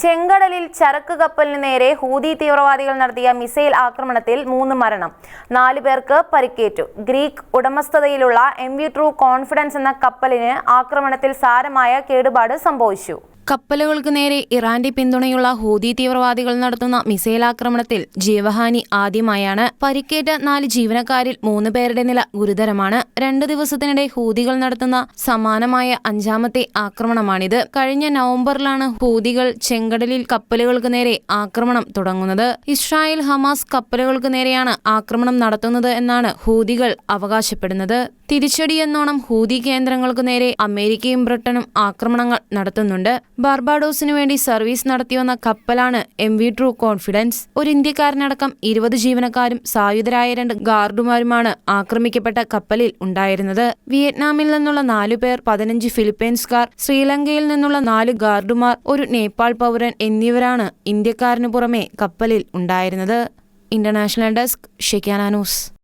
ചെങ്കടലിൽ ചരക്ക് കപ്പലിന് നേരെ ഹൂതി തീവ്രവാദികൾ നടത്തിയ മിസൈൽ ആക്രമണത്തിൽ 3 മരണം, 4 പേർക്ക് പരിക്കേറ്റു. ഗ്രീക്ക് ഉടമസ്ഥതയിലുള്ള MV ട്രൂ കോൺഫിഡൻസ് എന്ന കപ്പലിന് ആക്രമണത്തിൽ സാരമായ കേടുപാട് സംഭവിച്ചു. കപ്പലുകൾക്ക് നേരെ ഇറാന്റെ പിന്തുണയുള്ള ഹൂതി തീവ്രവാദികൾ നടത്തുന്ന മിസൈൽ ആക്രമണത്തിൽ ജീവഹാനി ആദ്യമായാണ്. പരിക്കേറ്റ 4 ജീവനക്കാരിൽ 3 പേരുടെ നില ഗുരുതരമാണ്. 2 ദിവസത്തിനിടെ ഹൂതികൾ നടത്തുന്ന സമാനമായ 5ാമത്തെ ആക്രമണമാണിത്. കഴിഞ്ഞ നവംബറിലാണ് ഹൂതികൾ ചെങ്കടലിൽ കപ്പലുകൾക്ക് നേരെ ആക്രമണം തുടങ്ങുന്നത്. ഇസ്രായേൽ ഹമാസ് കപ്പലുകൾക്ക് നേരെയാണ് ആക്രമണം നടത്തുന്നത് എന്നാണ് ഹൂതികൾ അവകാശപ്പെടുന്നത്. തിരിച്ചടിയെന്നോണം ഹൂതി കേന്ദ്രങ്ങൾക്ക് നേരെ അമേരിക്കയും ബ്രിട്ടനും ആക്രമണങ്ങൾ നടത്തുന്നുണ്ട്. ബാർബാഡോസിനു വേണ്ടി സർവീസ് നടത്തിവന്ന കപ്പലാണ് MV ട്രൂ കോൺഫിഡൻസ്. ഒരു ഇന്ത്യക്കാരനടക്കം 20 ജീവനക്കാരും സായുധരായ 2 ഗാർഡുമാരുമാണ് ആക്രമിക്കപ്പെട്ട കപ്പലിൽ ഉണ്ടായിരുന്നത്. വിയറ്റ്നാമിൽ നിന്നുള്ള 4 പേർ, 15 ഫിലിപ്പൈൻസുകാർ, ശ്രീലങ്കയിൽ നിന്നുള്ള 4 ഗാർഡുമാർ, ഒരു നേപ്പാൾ പൗരൻ എന്നിവരാണ് ഇന്ത്യക്കാരനു പുറമെ കപ്പലിൽ ഉണ്ടായിരുന്നത്. ഇന്റർനാഷണൽ ഡെസ്ക്, ഷെക്യാന ന്യൂസ്.